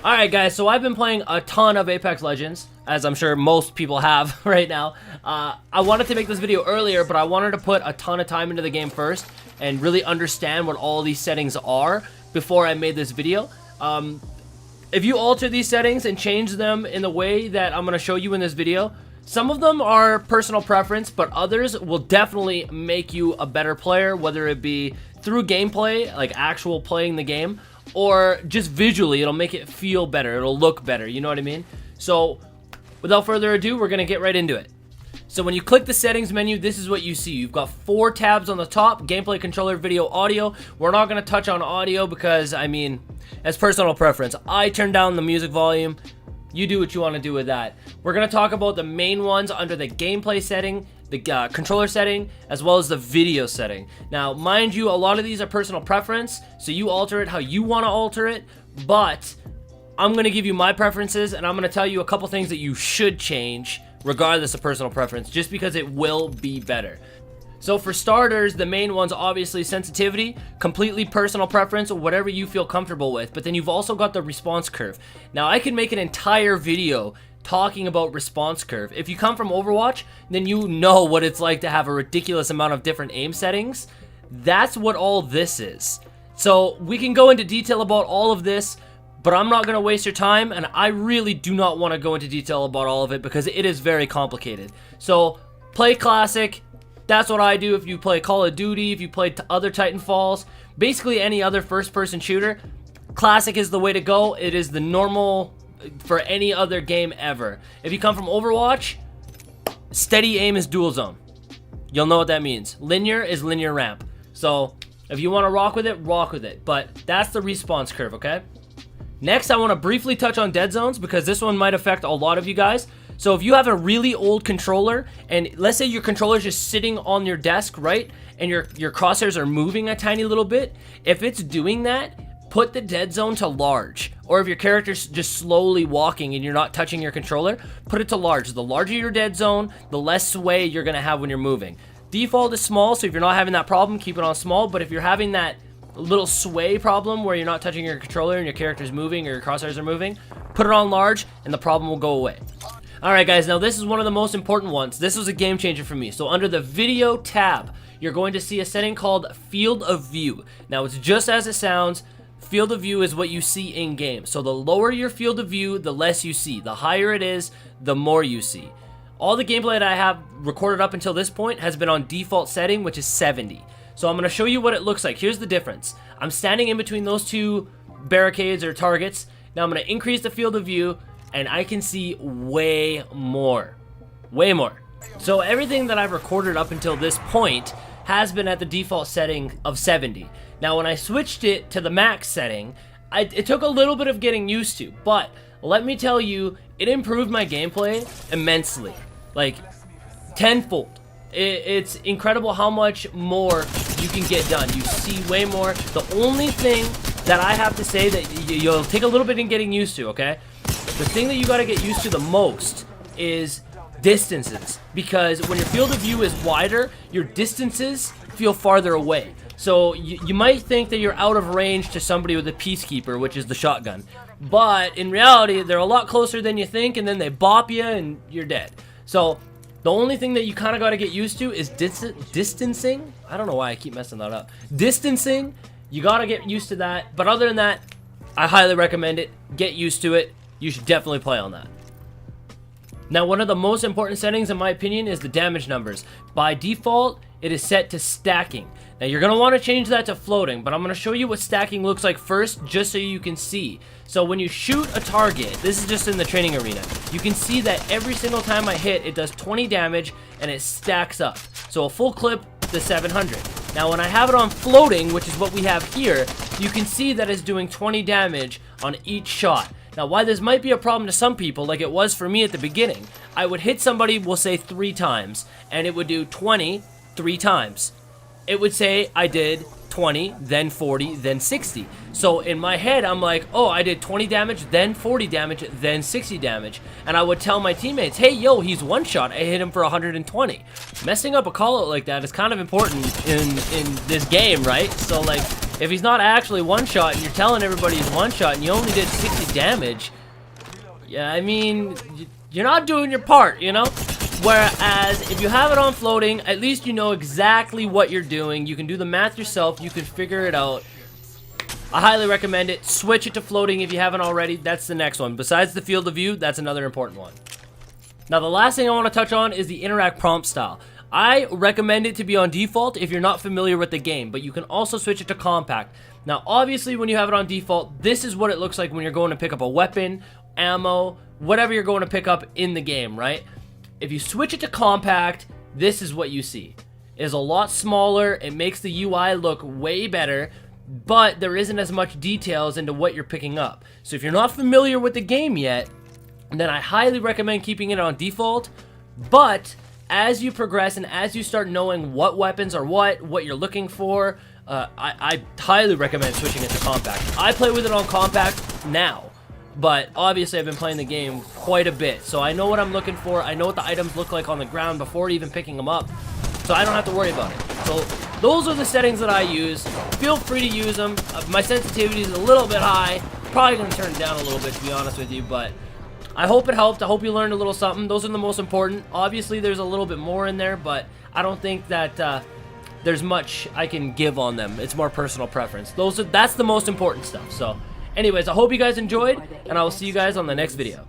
Alright guys, so I've been playing a ton of Apex Legends, as I'm sure most people have right now. I wanted to make this video earlier, but I wanted to put a ton of time into the game first and really understand what all these settings are before I made this video. If you alter these settings and change them in the way that I'm going to show you in this video, some of them are personal preference, but others will definitely make you a better player, whether it be through gameplay, like actual playing the game, or just visually. It'll make it feel better, it'll look better, you know what I mean? So without further ado, we're gonna get right into it. So when you click the settings menu, this is what you see. You've got 4 tabs on the top: gameplay, controller, video, audio. We're not gonna touch on audio because, I mean, as personal preference. I turn down the music volume. You do what you want to do with that. We're going to talk about the main ones under the gameplay setting, the controller setting, as well as the video setting. Now, mind you, a lot of these are personal preference, so you alter it how you want to alter it, but I'm going to give you my preferences, and I'm going to tell you a couple things that you should change regardless of personal preference, just because it will be better. So for starters, the main ones, obviously sensitivity, completely personal preference, whatever you feel comfortable with. But then you've also got the response curve. Now I can make an entire video talking about response curve. If you come from Overwatch, then you know what it's like to have a ridiculous amount of different aim settings. That's what all this is. So we can go into detail about all of this, but I'm not going to waste your time, and I really do not want to go into detail about all of it because it is very complicated. So play classic. That's what I do. If you play Call of Duty, if you play other Titanfalls, basically any other first-person shooter, classic is the way to go. It is the normal for any other game ever. If you come from Overwatch, steady aim is dual zone. You'll know what that means. Linear is linear ramp. So if you want to rock with it, but that's the response curve, okay? Next, I want to briefly touch on dead zones because this one might affect a lot of you guys. So if you have a really old controller, and let's say your controller is just sitting on your desk, right? And your crosshairs are moving a tiny little bit. If it's doing that, put the dead zone to large. Or if your character's just slowly walking and you're not touching your controller, put it to large. The larger your dead zone, the less sway you're gonna have when you're moving. Default is small, so if you're not having that problem, keep it on small. But if you're having that little sway problem where you're not touching your controller and your character's moving or your crosshairs are moving, put it on large and the problem will go away. Alright guys, now this is one of the most important ones. This was a game changer for me. So under the video tab, you're going to see a setting called field of view. Now it's just as it sounds. Field of view is what you see in game. So the lower your field of view, the less you see. The higher it is, the more you see. All the gameplay that I have recorded up until this point has been on default setting, which is 70. So I'm going to show you what it looks like. Here's the difference. I'm standing in between those two barricades or targets. Now I'm going to increase the field of view, and I can see way more. Way more. So everything that I've recorded up until this point has been at the default setting of 70. Now when I switched it to the max setting, it took a little bit of getting used to, but let me tell you, it improved my gameplay immensely. Like, tenfold. It's incredible how much more you can get done. You see way more. The only thing that I have to say that you'll take a little bit in getting used to, okay? The thing that you gotta get used to the most is distances, because when your field of view is wider, your distances feel farther away. So you might think that you're out of range to somebody with a Peacekeeper, which is the shotgun, but in reality, they're a lot closer than you think, and then they bop you and you're dead. So the only thing that you kind of got to get used to is distancing. I don't know why I keep messing that up. Distancing, you got to get used to that. But other than that, I highly recommend it. Get used to it. You should definitely play on that. Now, one of the most important settings, in my opinion, is the damage numbers. By default, it is set to stacking. Now, you're going to want to change that to floating, but I'm going to show you what stacking looks like first, just so you can see. So when you shoot a target, this is just in the training arena, you can see that every single time I hit, it does 20 damage, and it stacks up. So a full clip to 700. Now, when I have it on floating, which is what we have here, you can see that it's doing 20 damage on each shot. Now, why this might be a problem to some people, like it was for me at the beginning, I would hit somebody, we'll say 3 times, and it would do 20 3 times. It would say I did 20, then 40, then 60. So in my head, I'm like, oh, I did 20 damage, then 40 damage, then 60 damage. And I would tell my teammates, hey, yo, he's one shot. I hit him for 120. Messing up a call out like that is kind of important in this game, right? So, like, If he's not actually one-shot and you're telling everybody he's one-shot and you only did 60 damage, yeah, I mean, you're not doing your part, you know? Whereas, if you have it on floating, at least you know exactly what you're doing. You can do the math yourself. You can figure it out. I highly recommend it. Switch it to floating if you haven't already. That's the next one. Besides the field of view, that's another important one. Now, the last thing I want to touch on is the interact prompt style. I recommend it to be on default if you're not familiar with the game, but you can also switch it to compact. Now, obviously, when you have it on default, this is what it looks like when you're going to pick up a weapon, ammo, whatever you're going to pick up in the game, right? If you switch it to compact, this is what you see. It is a lot smaller. It makes the UI look way better, but there isn't as much details into what you're picking up. So if you're not familiar with the game yet, then I highly recommend keeping it on default. But as you progress and as you start knowing what weapons are what you're looking for, I highly recommend switching it to compact. I play with it on compact now, but obviously I've been playing the game quite a bit, so I know what I'm looking for. I know what the items look like on the ground before even picking them up, so I don't have to worry about it. So those are the settings that I use. Feel free to use them. My sensitivity is a little bit high. Probably going to turn it down a little bit, to be honest with you, but I hope it helped. I hope you learned a little something. Those are the most important. Obviously, there's a little bit more in there, but I don't think that there's much I can give on them. It's more personal preference. That's the most important stuff. So anyways, I hope you guys enjoyed, and I will see you guys on the next video.